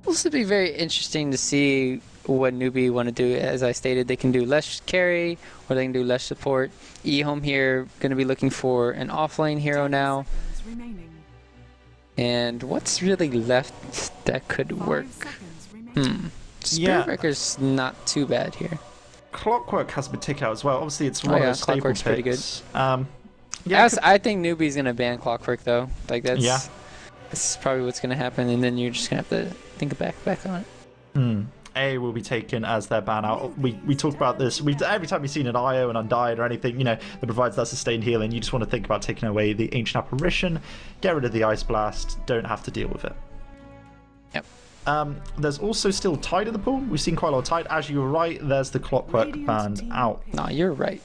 This would be very interesting to see what NewBee want to do. As I stated, they can do less carry or they can do less support. Ehome here going to be looking for an offlane hero now. And what's really left that could work? Spirit Breaker's not too bad here. Clockwork has been tick out as well. Obviously, it's one of those staple picks. Pretty good. Yeah, I think NewBee's gonna ban Clockwork though. Like that's probably what's gonna happen, and then you're just gonna have to think back on it. A will be taken as their ban out. We talk about this. Every time we've seen an IO and Undyed or anything, you know, that provides that sustained healing, you just want to think about taking away the Ancient Apparition, get rid of the Ice Blast, don't have to deal with it. Yep. There's also still Tide in the pool. We've seen quite a lot of Tide. As you were right, there's the Clockwork banned out. No, you're right.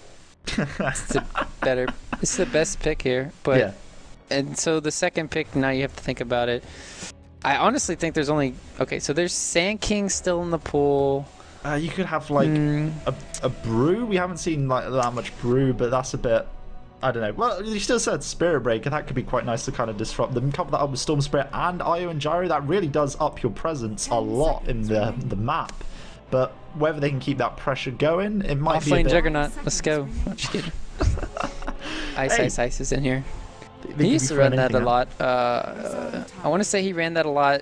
It's the best pick here, but yeah. And so the second pick, now you have to think about it. I honestly think there's only so there's Sand King still in the pool. You could have like a brew. We haven't seen like that much brew, but that's a bit, I don't know. Well, you still said Spirit Breaker. That could be quite nice to kind of disrupt them. Couple that up with Storm Spirit and Io and Gyro. That really does up your presence a lot in the map. But whether they can keep that pressure going, it might be a bit... Juggernaut. Let's go. I'm just kidding. Ice is in here. He used to run that a lot. I want to say he ran that a lot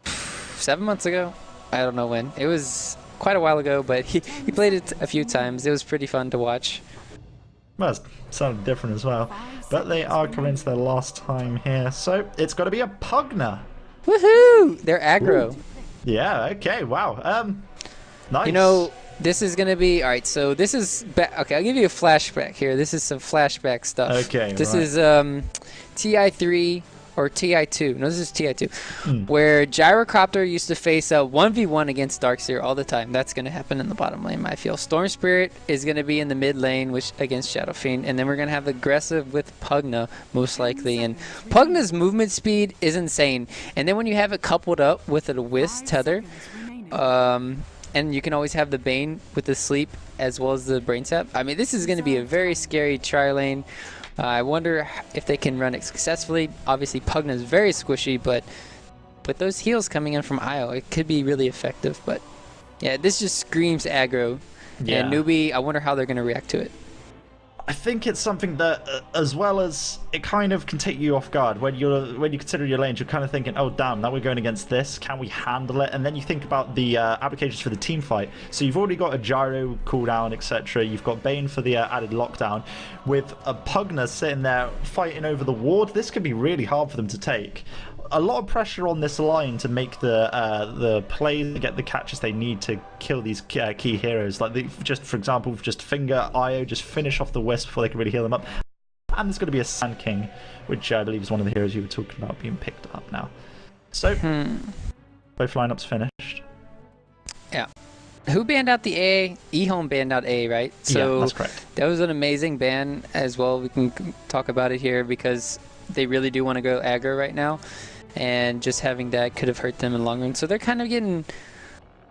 7 months ago. I don't know when. It was quite a while ago, but he played it a few times. It was pretty fun to watch. Well, it sounded different as well. But they are coming to their last time here. So it's got to be a Pugna. Woohoo! They're aggro. Ooh. Yeah, okay, wow. Nice. You know, this is going to be... Alright, so this is... Okay, I'll give you a flashback here. This is some flashback stuff. Okay, This is TI3 or TI2. No, this is TI2. Where Gyrocopter used to face a 1v1 against Darkseer all the time. That's going to happen in the bottom lane, I feel. Storm Spirit is going to be in the mid lane against Shadow Fiend. And then we're going to have aggressive with Pugna, most likely. And Pugna's movement speed is insane. And then when you have it coupled up with a Wisp tether... and you can always have the Bane with the sleep as well as the Brain Sap. I mean, this is going to be a very scary tri-lane. I wonder if they can run it successfully. Obviously, Pugna is very squishy, but with those heals coming in from Io, it could be really effective. But yeah, this just screams aggro. Yeah. And NewBee, I wonder how they're going to react to it. I think it's something that, as well as it kind of can take you off guard when you consider your lanes, you're kind of thinking, oh damn, now we're going against this. Can we handle it? And then you think about the applications for the team fight. So you've already got a gyro cooldown, etc. You've got Bane for the added lockdown. With a Pugna sitting there fighting over the ward, this could be really hard for them to take. A lot of pressure on this line to make the plays, get the catches they need to kill these key heroes. Like just for example, just finger Io, just finish off the Wisp before they can really heal them up. And there's going to be a Sand King, which I believe is one of the heroes you were talking about being picked up now. So both lineups finished. Yeah. Who banned out the A? Ehome banned out A, right? So yeah, that's correct. That was an amazing ban as well. We can talk about it here because they really do want to go aggro right now. And just having that could have hurt them in the long run. So they're kind of getting...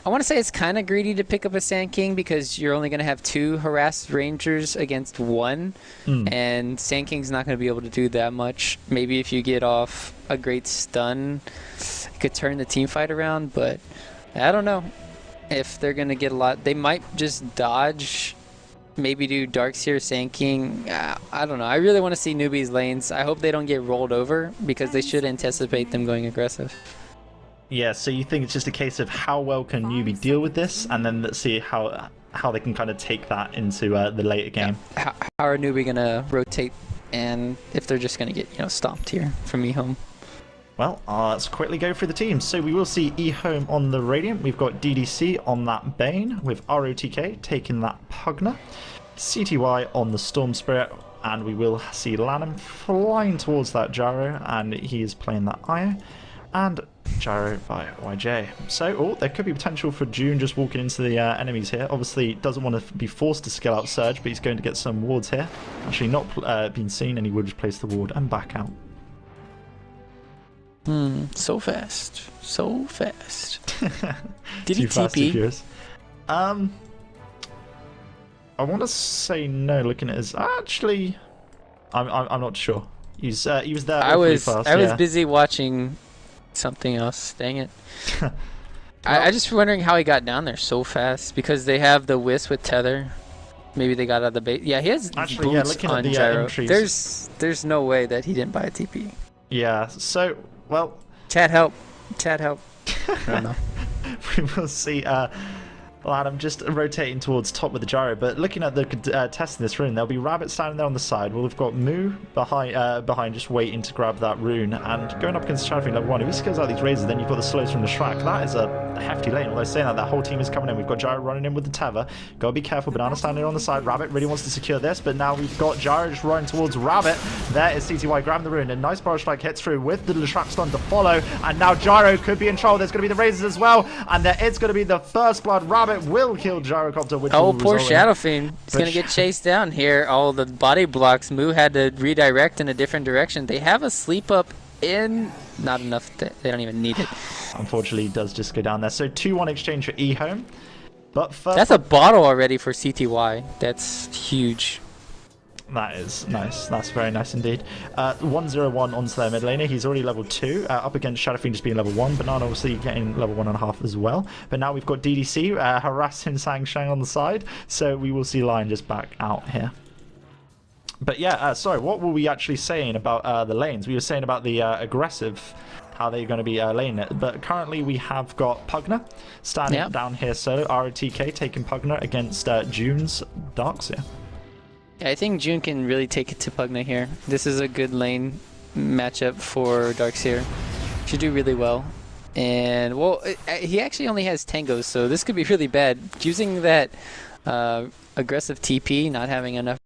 I want to say it's kind of greedy to pick up a Sand King because you're only going to have 2 harassed Rangers against 1. And Sand King's not going to be able to do that much. Maybe if you get off a great stun, it could turn the team fight around. But I don't know if they're going to get a lot. They might just dodge... Maybe do Darkseer, Sand King. I don't know. I really want to see NewBee's lanes. I hope they don't get rolled over because they should anticipate them going aggressive. Yeah, so you think it's just a case of how well can NewBee deal with this, and then let's see how they can kind of take that into the later game. Yeah. How are NewBee going to rotate, and if they're just going to get stomped here from Ehome? Well, let's quickly go through the teams. So we will see Ehome on the Radiant. We've got DDC on that Bane, with ROTK taking that Pugna. CTY on the Storm Spirit, and we will see Lanham flying towards that Gyro, and he is playing that Io. And Gyro by YJ. So, there could be potential for June just walking into the enemies here. Obviously, doesn't want to be forced to scale out Surge, but he's going to get some wards here. Actually, not being seen, and he would just place the ward and back out. So fast. So fast. Did Too he fast, TP? too furious. I want to say no, looking at his... Actually, I'm not sure. He was there. I was fast, I was busy watching something else. Dang it. I just wondering how he got down there so fast, because they have the Wisp with tether. Maybe they got out of the bait. Yeah, he has actually, boots on gyro. There's no way that he didn't buy a TP. Yeah, so, well... Chat help. Chat help. I don't know. We will see Adam just rotating towards top with the gyro, but looking at the test in this rune, there'll be Rabbit standing there on the side. We've got Moo behind just waiting to grab that rune, and going up against Shadowfiend level 1. If he skills out these razors, then you've got the slows from the Shrek. That is a hefty lane. Although saying that, whole team is coming in. We've got Gyro running in with the Tether. Gotta be careful. Banana standing on the side. Rabbit really wants to secure this, but now we've got Gyro just running towards Rabbit. There is CTY grabbing the rune, and nice Barrage Strike hits through with the Shrek stun to follow, and now Gyro could be in trouble. There's going to be the razors as well, and there is going to be the first blood. Rabbit will kill Gyrocopter, which will poor Shadowfiend. He's going to get chased down here. All the body blocks. Moo had to redirect in a different direction. They have a sleep up in... Not enough. They don't even need it. Unfortunately, it does just go down there. So 2-1 exchange for Ehome. But first... That's a bottle already for CTY. That's huge. That is nice. That's very nice indeed. 1-0-1 onto their mid laner. He's already level 2. Up against Shadowfiend just being level 1. Banana obviously getting level 1.5 as well. But now we've got DDC harassing Shang on the side. So we will see Lion just back out here. But yeah, sorry, what were we actually saying about the lanes? We were saying about the aggressive, how they're going to be laning it. But currently we have got Pugner standing down here solo. ROTK taking Pugner against June's Darkseer. Yeah, I think June can really take it to Pugna here. This is a good lane matchup for Darkseer. Should do really well. And, well, he actually only has Tangos, so this could be really bad. Using that aggressive TP, not having enough,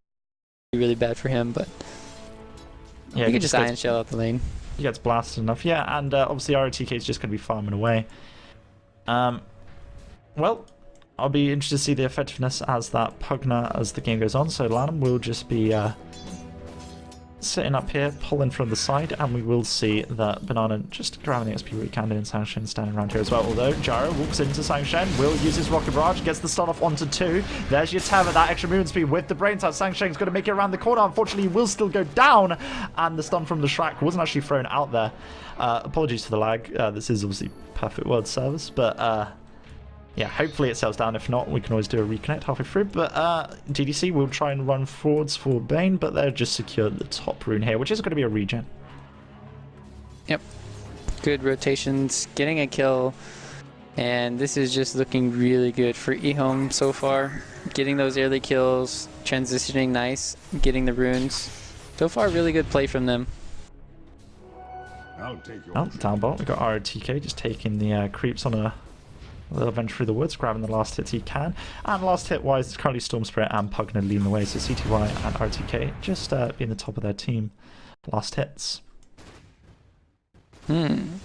would be really bad for him, but yeah, he could just Iron Shell out the lane. He gets blasted enough, yeah, and obviously ROTK is just going to be farming away. Well... I'll be interested to see the effectiveness as that Pugner as the game goes on. So Lanham will just be sitting up here, pulling from the side, and we will see that Banana just grabbing the XP where he can, and Sangshen standing around here as well. Although Gyro walks into Sangshen, will use his Rocket Barrage, gets the stun off onto 2. There's your Tether, that extra movement speed with the Brain Touch. Sangshen's going to make it around the corner. Unfortunately, he will still go down, and the stun from the Shrek wasn't actually thrown out there. Apologies for the lag. This is obviously perfect world service, but... yeah, hopefully it settles down. If not, we can always do a reconnect halfway through. But DDC will try and run forwards for Bane, but they're just secured the top rune here, which is going to be a regen. Yep. Good rotations, getting a kill. And this is just looking really good for Ehome so far. Getting those early kills, transitioning nice, getting the runes. So far, really good play from them. Down bot, we got ROTK just taking the creeps on a little venture through the woods, grabbing the last hits he can. And last hit wise, it's currently Storm Spirit and Pugner leading the way. So CTY and RTK just being the top of their team. Last hits.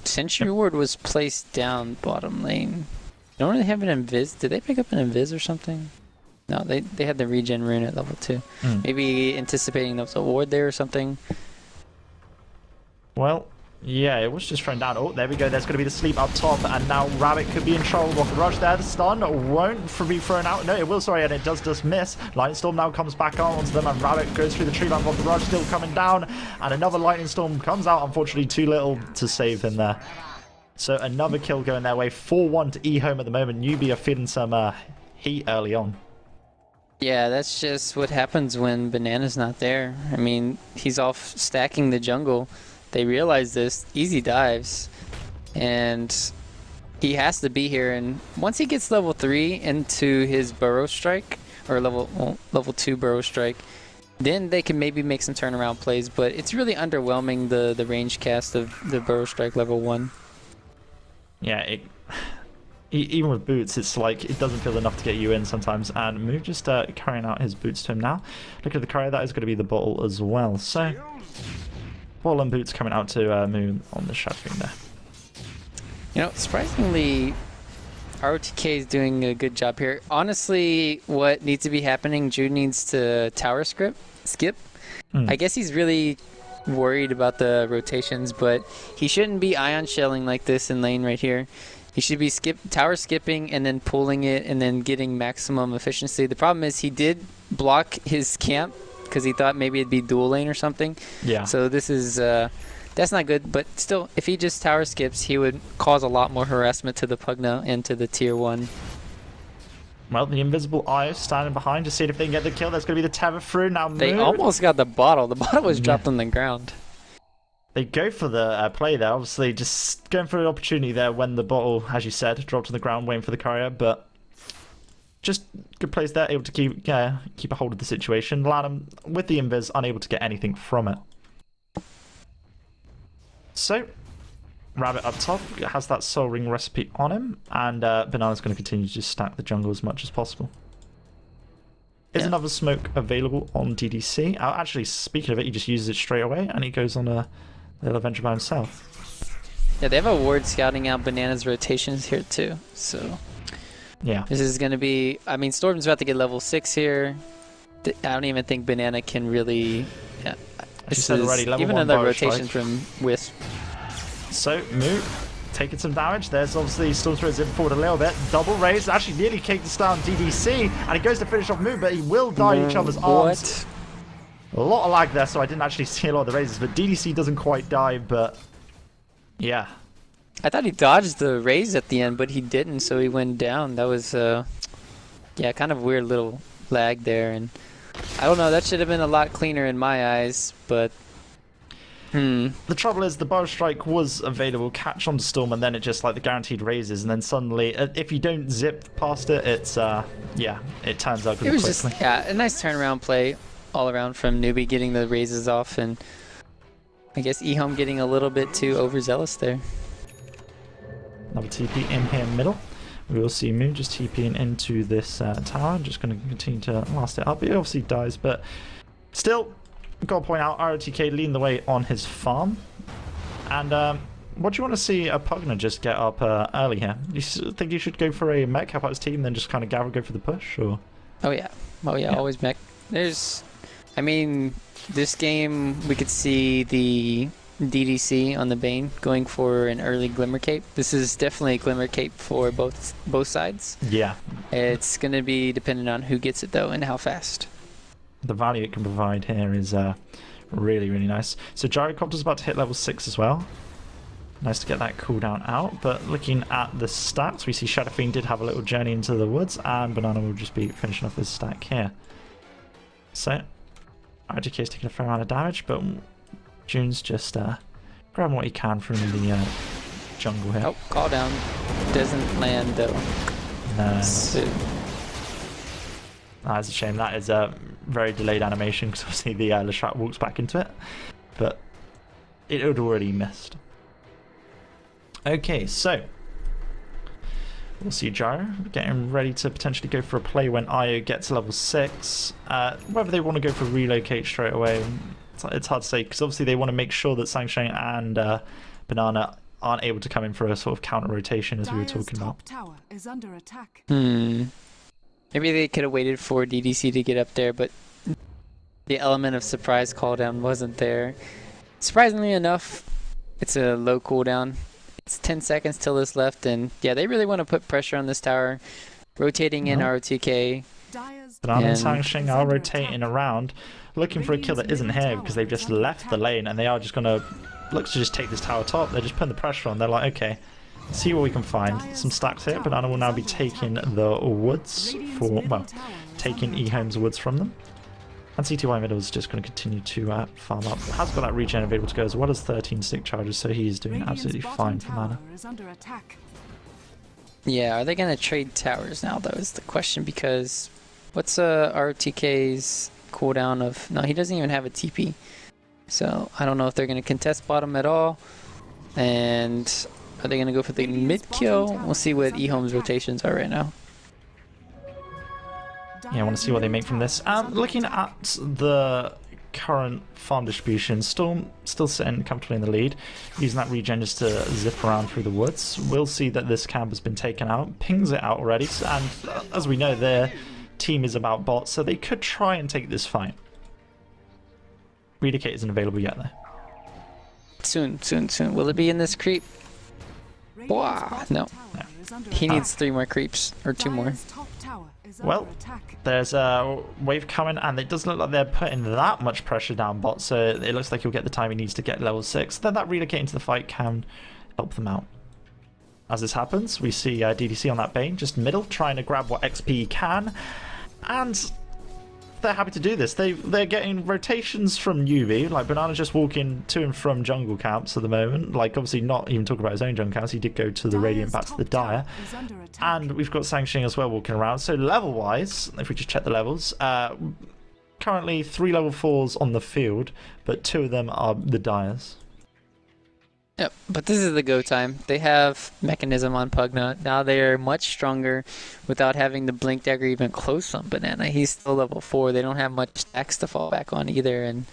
Sentry Ward was placed down bottom lane. They don't really have an invis. Did they pick up an invis or something? No, they had the regen rune at level 2. Maybe anticipating there was a ward there or something. Well, yeah, it was just thrown down. Oh, there we go. There's going to be the sleep up top, and now Rabbit could be in trouble. Rocket Rush there. The stun won't be thrown out. No, it will, sorry, and it does just miss. Lightning Storm now comes back on onto them, and Rabbit goes through the tree line. Rocket Rush still coming down, and another Lightning Storm comes out. Unfortunately, too little to save him there. So another kill going their way. 4-1 to Ehome at the moment. NewBee are feeling some heat early on. Yeah, that's just what happens when Banana's not there. I mean, he's off stacking the jungle. They realize this, easy dives, and he has to be here. And once he gets level 3 into his Burrow Strike, or level 2 Burrow Strike, then they can maybe make some turnaround plays. But it's really underwhelming, the range cast of the Burrow Strike level 1. Yeah, even with boots, it's like it doesn't feel enough to get you in sometimes. And Move just carrying out his boots to him now. Look at the carry, that is going to be the bottle as well. So... ball and boots coming out to Moon on the Shadowfiend there. You know, surprisingly, ROTK is doing a good job here. Honestly, what needs to be happening, Jude needs to tower skip. I guess he's really worried about the rotations, but he shouldn't be ion shelling like this in lane right here. He should be tower skipping and then pulling it and then getting maximum efficiency. The problem is he did block his camp because he thought maybe it'd be dual lane or something. Yeah. So this is That's not good, but still, if he just tower skips, he would cause a lot more harassment to the Pugna and to the tier 1. Well, the invisible Io standing behind to see if they can get the kill. That's going to be the tether through. Now They almost got the bottle. The bottle was dropped on the ground. They go for the play there. Obviously, just going for an opportunity there when the bottle, as you said, dropped to the ground, waiting for the courier. But just good plays there, able to keep a hold of the situation. Lanham, with the invis, unable to get anything from it. So, Rabbit up top has that Soul Ring recipe on him, and Banana's going to continue to just stack the jungle as much as possible. Is another smoke available on DDC? Actually, speaking of it, he just uses it straight away, and he goes on a little adventure by himself. Yeah, they have a ward scouting out Banana's rotations here too, so... Yeah. This is going to be... I mean, Storm's about to get level 6 here. I don't even think Banana can really... Yeah. This is already, level even 1 another Bar rotation Strike. from Wisp. So, Moo taking some damage. There's obviously Storm Spirit zipping forward a little bit. Double raise. Actually nearly kicked down DDC. And he goes to finish off Moo, but he will die in each other's arms. A lot of lag there, so I didn't actually see a lot of the raises. But DDC doesn't quite die, but... Yeah. I thought he dodged the raise at the end, but he didn't, so he went down. That was, yeah, kind of weird little lag there. And I don't know, that should have been a lot cleaner in my eyes, but... The trouble is the Bar Strike was available, catch on to Storm, and then it just like the guaranteed raises, and then suddenly, if you don't zip past it, it's, yeah, it turns out really quickly. It was just, yeah, a nice turnaround play all around from NewBee getting the raises off, and I guess Ehome getting a little bit too overzealous there. Another TP in here middle. We will see Moo just TPing into this tower. Just going to continue to last it up. He obviously dies, but still, got to point out ROTK leading the way on his farm. And what do you want to see a Pugna just get up early here? You think you should go for a mech, help out his team, then just kind of go for the push? Or? Oh yeah, always mech. There's, I mean, this game we could see the DDC on the Bane going for an early Glimmer Cape. This is definitely a Glimmer Cape for both sides. Yeah. It's going to be dependent on who gets it though and how fast. The value it can provide here is really, really nice. So Gyrocopter's about to hit level 6 as well. Nice to get that cooldown out, but looking at the stats, we see Shadow Fiend did have a little journey into the woods, and Banana will just be finishing off his stack here. So, RGK is taking a fair amount of damage, but June's just grabbing what he can from the jungle here. Oh, call down. Doesn't land though. No. So. That's a shame. That is a very delayed animation because obviously the Leshrat walks back into it, but it had already missed. Okay, so we'll see Gyro getting ready to potentially go for a play when Io gets level 6. Whether they want to go for relocate straight away, it's hard to say because obviously they want to make sure that Sansheng and Banana aren't able to come in for a sort of counter rotation as we were talking about. Tower is under attack. Maybe they could have waited for DDC to get up there, but the element of surprise cooldown wasn't there. Surprisingly enough, it's a low cooldown. It's 10 seconds till this left, and yeah, they really want to put pressure on this tower. Rotating in ROTK. Banana and Sansheng are rotating around, looking for a kill that isn't here because they've just left the lane and they are just going to look to just take this tower top. They're just putting the pressure on. They're like, okay, see what we can find. Some stacks here. Banana will now be taking the woods for, well, taking Ehome's woods from them. And CTY middle is just going to continue to farm up. Has got that regen available to go as well as 13 stick charges, so he's doing absolutely fine for mana. Yeah, are they going to trade towers now, though, is the question, because what's RTK's cooldown of... No, he doesn't even have a TP. So I don't know if they're going to contest bottom at all. And are they going to go for the mid kill? We'll see what Ehome's rotations are right now. Yeah, I want to see what they make from this. Looking at the current farm distribution, Storm still sitting comfortably in the lead, using that regen just to zip around through the woods. We'll see that this camp has been taken out, pings it out already, and as we know, their team is about bots, so they could try and take this fight. Relocate isn't available yet, though. Soon. Will it be in this creep? Wow, no. He needs 3 more creeps, or 2 more. Well, there's a wave coming, and it doesn't look like they're putting that much pressure down bot, so it looks like he'll get the time he needs to get level 6. Then that relocating to the fight can help them out. As this happens, we see DDC on that Bane, just middle, trying to grab what XP he can, and they're happy to do this. They're getting rotations from NewBee, like Banana just walking to and from jungle camps at the moment, like obviously not even talking about his own jungle camps, he did go to the Radiant back to the Dire, and we've got Sanxing as well walking around. So level wise, if we just check the levels, currently 3 level 4s on the field, but 2 of them are the Dires. Yep, but this is the go time. They have Mechanism on Pugna. Now they are much stronger without having the Blink Dagger even close on Banana. He's still level 4. They don't have much stacks to fall back on either. And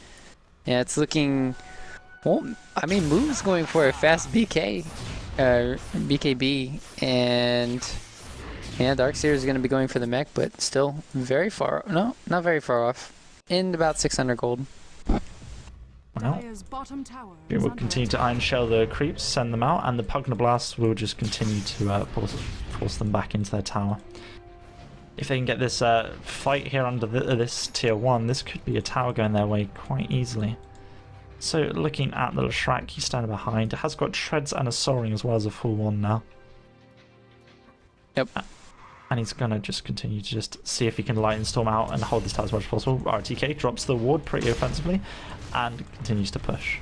yeah, it's looking... Well, I mean, Move's going for a fast BKB. And yeah, Darkseer is going to be going for the mech, but still very far... No, not very far off. In about 600 gold. Well, we will continue to Iron Shell the creeps, send them out, and the Pugna Blast will just continue to force them back into their tower. If they can get this fight here under this tier 1, this could be a tower going their way quite easily. So looking at the Leshrac, he's standing behind. It has got Treads and a Soaring as well as a full 1 now. Yep. And he's going to just continue to just see if he can Lightning Storm out and hold this tower as much as possible. RTK drops the ward pretty offensively and continues to push.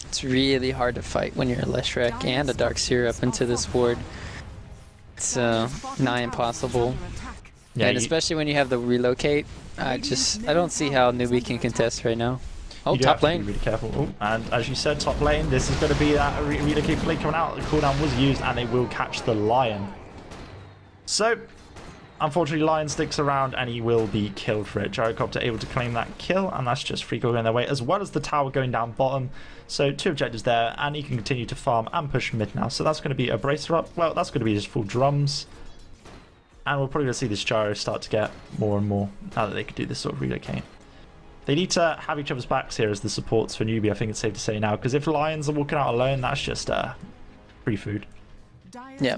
It's really hard to fight when you're a Leshrac and a Darkseer up into this ward. It's nigh impossible. Yeah, and especially when you have the relocate, I don't see how NewBee can contest right now. Oh, top lane. Be really careful. Oh, and as you said, top lane, this is going to be that relocate play coming out. The cooldown was used and they will catch the Lion. So, unfortunately, Lion sticks around and he will be killed for it. Gyrocopter able to claim that kill, and that's just free gold going their way, as well as the tower going down bottom. So 2 objectives there, and he can continue to farm and push mid now. So that's going to be a bracer up. Well, that's going to be just full drums. And we're probably going to see this Gyro start to get more and more now that they can do this sort of relocate. They need to have each other's backs here as the supports for NewBee, I think it's safe to say now, because if Lions are walking out alone, that's just free food. Yeah,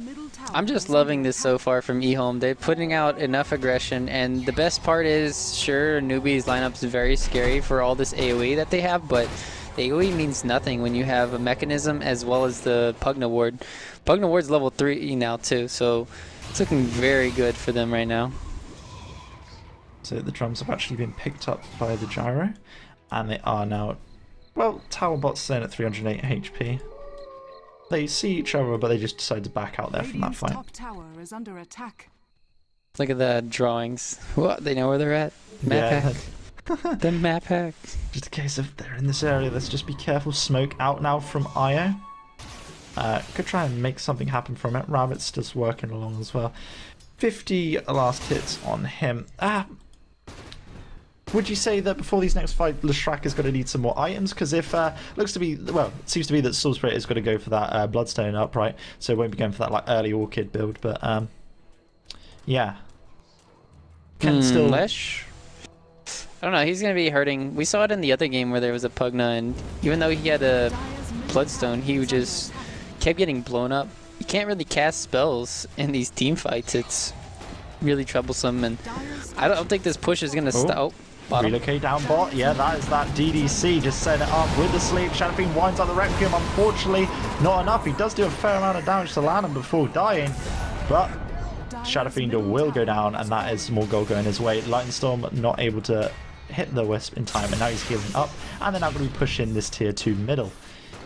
I'm just loving this so far from Ehome. They're putting out enough aggression, and the best part is, sure, NewBee's lineup's very scary for all this AoE that they have, but the AoE means nothing when you have a Mechanism as well as the Pugna ward. Pugna ward's level 3 now too, so it's looking very good for them right now. So the drums have actually been picked up by the Gyro, and they are now, well, tower bot's staying at 308 HP. They see each other, but they just decide to back out there from that fight. Top tower is under attack. Look at the drawings. What? They know where they're at? Map hack. The map hack. Just a case of they're in this area. Let's just be careful. Smoke out now from Io. Could try and make something happen from it. Rabbit's just working along as well. 50 last hits on him. Would you say that before these next fight, Leshrac is going to need some more items? Because if looks to be, well, it seems to be that Soul Spirit is going to go for that Bloodstone upright, so it won't be going for that like early Orchid build. But yeah, can still Lesh. I don't know. He's going to be hurting. We saw it in the other game where there was a Pugna, and even though he had a Bloodstone, he just kept getting blown up. You can't really cast spells in these team fights. It's really troublesome, and I don't think this push is going to stop. Relocate down bot. Yeah, that is that DDC. Just set it up with the sleep. Shadow Fiend winds up the Requiem. Unfortunately, not enough. He does do a fair amount of damage to Lanham before dying, but Shadow Fiend will go down, and that is some more gold going his way. Lightning Storm not able to hit the Wisp in time, and now he's healing up, and they're now going to be pushing this tier 2 middle.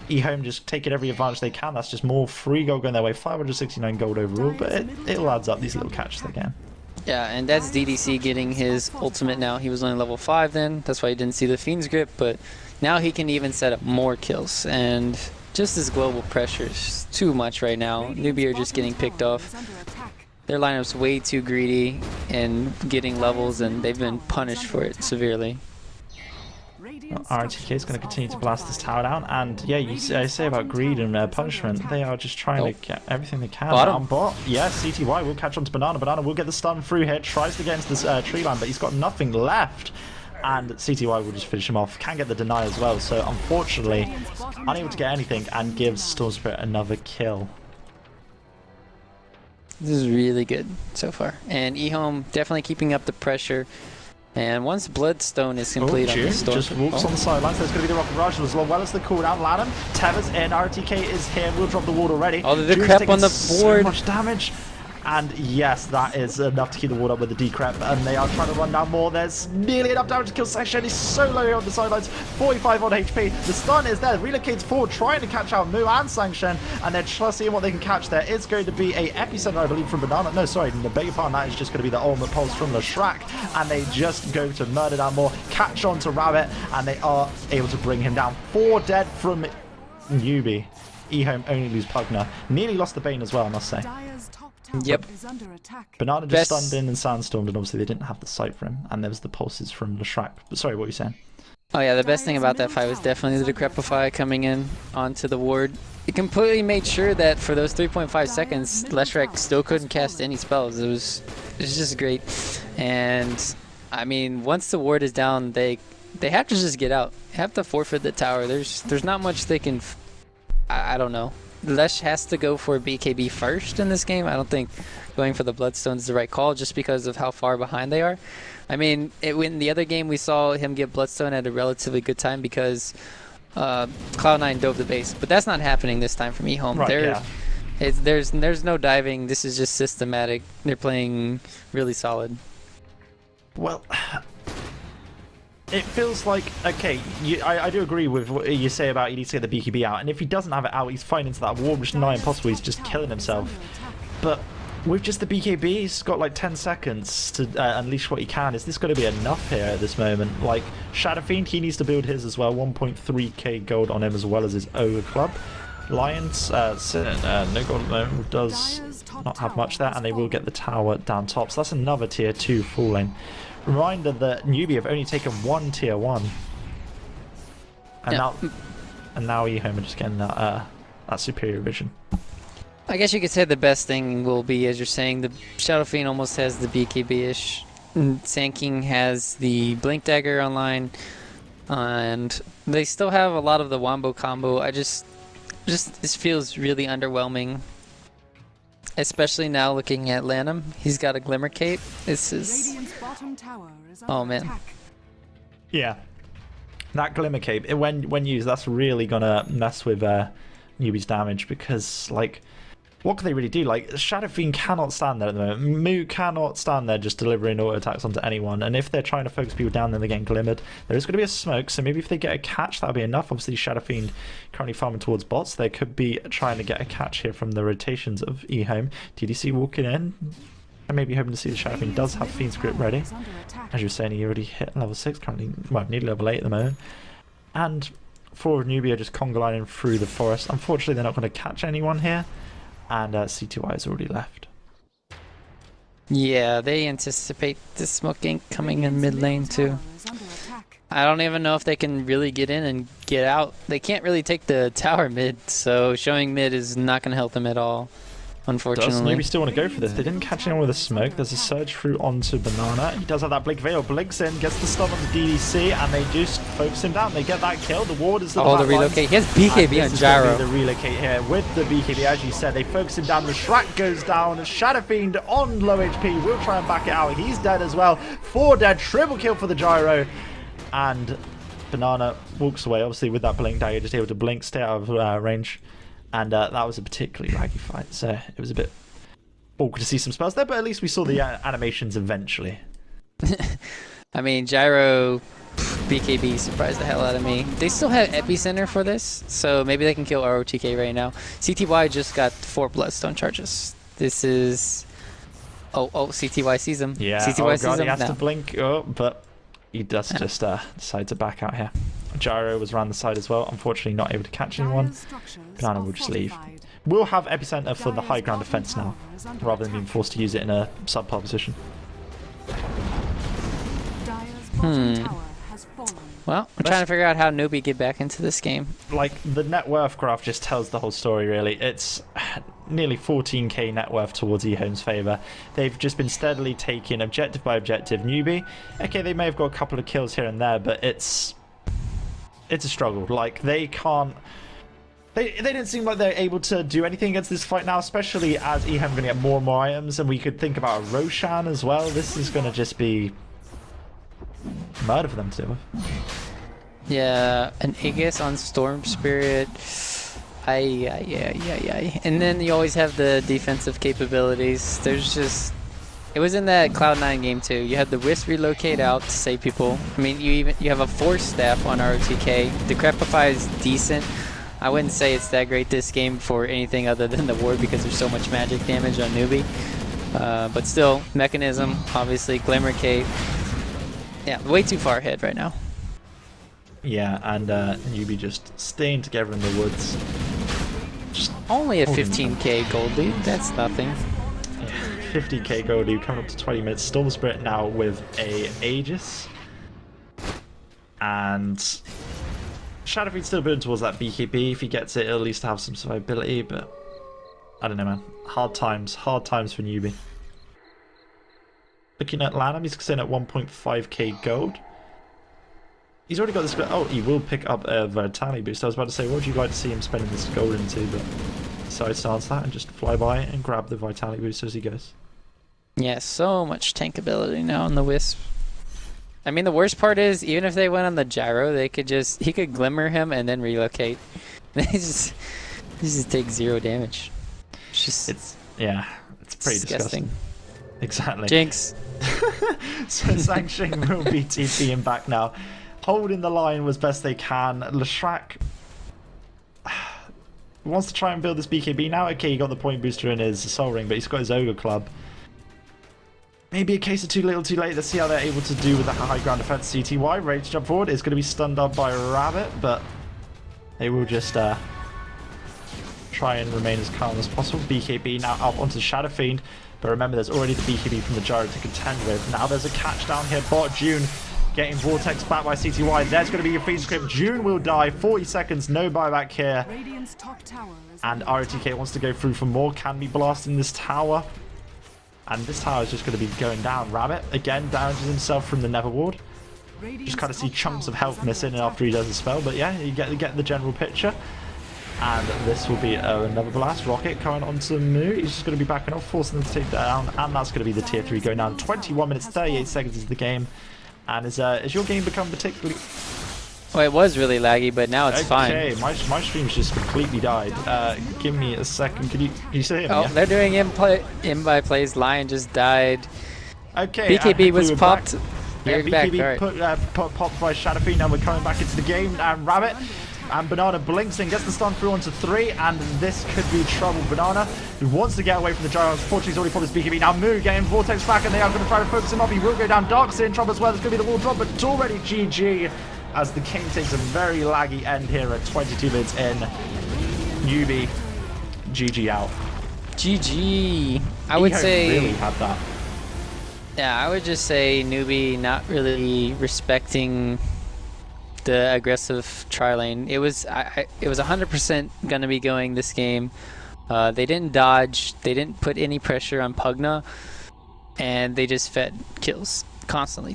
Ehome just taking every advantage they can. That's just more free gold going their way. 569 gold overall, but it all adds up, these little catches they can. Yeah, and that's DDC getting his ultimate now. He was only level 5 then, that's why he didn't see the Fiend's Grip, but now he can even set up more kills, and just this global pressure is too much right now. NewBee are just getting picked off. Their lineup's way too greedy in getting levels, and they've been punished for it severely. RTK is going to continue to blast this tower down, and yeah, I say about greed and punishment, they are just trying to get everything they can on bot. Yeah, CTY will catch on to Banana. Banana will get the stun through here, tries to get into this tree line, but he's got nothing left, and CTY will just finish him off. Can get the deny as well, so unfortunately unable to get anything, and gives Storm Spirit another kill. This is really good so far. And Ehome definitely keeping up the pressure. And once Bloodstone is complete on the storm, just walks on the sidelines. There's going to be the Rocket Barrage as well as the cooldown. Lanham, Teva's in, RTK is here. We'll drop the ward already. Oh, the decrep on the board. So much damage. And yes, that is enough to keep the ward up with the decrep. And they are trying to run down more. There's nearly enough damage to kill Sanction. He's so low here on the sidelines. 45 on HP. The stun is there. Relocates forward, trying to catch out Mu and Sanction. And they're just seeing what they can catch there. It's going to be a epicenter, I believe, from Banana. No, sorry, the bigger part of that is just going to be the ultimate pulse from Leshrac. And they just go to murder down more, catch on to Rabbit, and they are able to bring him down. 4 dead from NewBee. Ehome only lose Pugner. Nearly lost the Bane as well, I must say. Yep. Banana just stunned in and sandstormed, and obviously they didn't have the sight for him. And there was the pulses from Leshrac. But sorry, what were you saying? Oh yeah, the best thing about that fight was definitely the Decrepify coming in onto the ward. It completely made sure that for those 3.5 seconds, Leshrac still couldn't cast any spells. It was just great. And I mean, once the ward is down, they have to just get out. They have to forfeit the tower. There's not much they can. I don't know. Lesh has to go for BKB first in this game. I don't think going for the Bloodstone is the right call just because of how far behind they are. I mean, in the other game we saw him get Bloodstone at a relatively good time because Cloud9 dove the base. But that's not happening this time from Ehome. Right, There's no diving. This is just systematic. They're playing really solid. Well, it feels like, okay, I do agree with what you say about he needs to get the BKB out, and if he doesn't have it out, he's fine into that ward, which is nigh impossible. He's just killing himself. But with just the BKB, he's got like 10 seconds to unleash what he can. Is this going to be enough here at this moment? Like, Shadow Fiend, he needs to build his as well. 1.3k gold on him as well as his Ogre Club. Lions, no gold at the moment, does not have much there, and they will get the tower down top. So that's another tier 2 falling. Reminder that NewBee have only taken 1 tier 1, and now Ehome are just getting that superior vision. I guess you could say the best thing will be, as you're saying, the Shadow Fiend almost has the BKB-ish. Sand King has the Blink Dagger online, and they still have a lot of the Wombo combo. Just this feels really underwhelming. Especially now looking at Lanham. He's got a Glimmer Cape. This is... Oh, man. Yeah. That Glimmer Cape, when used, that's really going to mess with NewBee's damage because, like, what can they really do? Like, Shadow Fiend cannot stand there at the moment. Mu cannot stand there just delivering auto attacks onto anyone. And if they're trying to focus people down, then they're getting glimmered. There is going to be a smoke, so maybe if they get a catch, that'll be enough. Obviously, Shadow Fiend currently farming towards bots. They could be trying to get a catch here from the rotations of Ehome. TDC walking in. And maybe hoping to see the Shadow Fiend does have Fiend's Grip ready. As you were saying, he already hit level 6, currently, well, nearly level 8 at the moment. And 4 of NewBee are just conga lining through the forest. Unfortunately, they're not going to catch anyone here. And C2Y has already left. Yeah, they anticipate the smoke gank coming in mid lane too. I don't even know if they can really get in and get out. They can't really take the tower mid, so showing mid is not going to help them at all, unfortunately. Does NewBee still want to go for this? They didn't catch anyone with a smoke. There's a surge through onto Banana. He does have that Blink Veil. Blinks in, gets the stun on the DDC, and they just focus him down. They get that kill. The ward is the the relocate. He has BKB on Gyro. The relocate here with the BKB, as you said. They focus him down. The Shrek goes down. Shadow Fiend on low HP will try and back it out. He's dead as well. 4 dead. Triple kill for the Gyro. And Banana walks away, obviously, with that Blink Dagger, just able to blink, stay out of range. And that was a particularly laggy fight, so it was a bit awkward to see some spells there, but at least we saw the animations eventually. I mean, Gyro BKB surprised the hell out of me. They still have Epicenter for this, so maybe they can kill ROTK right now. CTY just got 4 Bloodstone charges. This is... Oh, CTY sees him. Yeah, CTY sees him. He has to blink, but he does just decide to back out here. Gyro was around the side as well, unfortunately not able to catch anyone. Banana will just leave. We'll have Epicenter for the high ground defense now, rather than being forced to use it in a subpar position. Well, we're trying to figure out how NewBee get back into this game. Like, the net worth graph just tells the whole story, really. It's nearly 14k net worth towards Ehome's favour. They've just been steadily taking objective by objective. NewBee, okay, they may have got a couple of kills here and there, but it's a struggle. Like, they can't They didn't seem like they're able to do anything against this fight now, especially as Ehome going to get more and more items, and we could think about a Roshan as well. This is going to just be murder for them to deal with. Yeah, an Aegis on Storm Spirit. Yeah. And then you always have the defensive capabilities. There's just... It was in that Cloud9 game too. You had the Wisp relocate out to save people. I mean, you have a Force Staff on ROTK. Decrepify is decent. I wouldn't say it's that great this game for anything other than the ward because there's so much magic damage on NewBee. But still, Mechanism, obviously, Glimmer Cape. Yeah, way too far ahead right now. Yeah, and NewBee just staying together in the woods. Just only a 15k gold lead, that's nothing. Yeah, 50k gold lead coming up to 20 minutes. Storm Spirit now with a Aegis. And Shadowfiend's still building towards that BKB. If he gets it, it'll at least have some survivability, but I don't know, man. Hard times for NewBee. Looking at Lanham, he's sitting at 1.5k gold. He's already got this. Oh, he will pick up a Vitality boost. I was about to say, what would you like to see him spending this gold into? But he decides to answer that and just fly by and grab the Vitality boost as he goes. Yeah, so much tank ability now on the Wisp. I mean, the worst part is, even if they went on the gyro, he could glimmer him and then relocate. he just takes 0 damage. It's pretty disgusting. Exactly. Jinx. So Zhangxing will be TPing back now. Holding the line as best they can. Leshrac wants to try and build this BKB now. Okay, he got the point booster in his Soul Ring, but he's got his Ogre Club. Maybe a case of too little too late. Let's see how they're able to do with the high ground defense. CTY ready to jump forward. It's going to be stunned up by Rabbit, but they will just try and remain as calm as possible. BKB now up onto Shadowfiend, but remember there's already the BKB from the gyro to contend with. Now there's a catch down here. Bot June getting Vortex back by CTY. There's going to be a feed script. June will die. 40 seconds. No buyback here. And ROTK wants to go through for more. Can be blasting this tower. And this tower is just going to be going down. Rabbit, again, damages himself from the Nether Ward. Just kind of see chunks of health missing after he does a spell. But yeah, you get the general picture. And this will be another blast. Rocket coming onto Moo. He's just going to be backing off, forcing them to take that down. And that's going to be the tier 3 going down. 21 minutes, 38 seconds is the game. And has your game become particularly... Well, it was really laggy, but now it's fine. Okay, my stream's just completely died. Give me a second. Can you say it? Oh, yeah? They're doing in by plays. Lion just died. Okay. BKB was popped. Yeah, BKB right. popped by Shadowfiend. Now we're coming back into the game. And Rabbit and Banana blinks and gets the stun through onto 3. And this could be trouble. Banana, who wants to get away from the gyro. Unfortunately, he's already popped his BKB. Now Moo getting Vortex back, and they are going to try to focus him up. He will go down. Dark's in trouble as well. There's going to be the wall drop, but it's already GG. As the King takes a very laggy end here at 22 minutes in. NewBee, GG out. GG. I would say... really had that. Yeah, I would just say NewBee not really respecting the aggressive tri lane. It was 100% going to be going this game. They didn't dodge. They didn't put any pressure on Pugna. And they just fed kills constantly.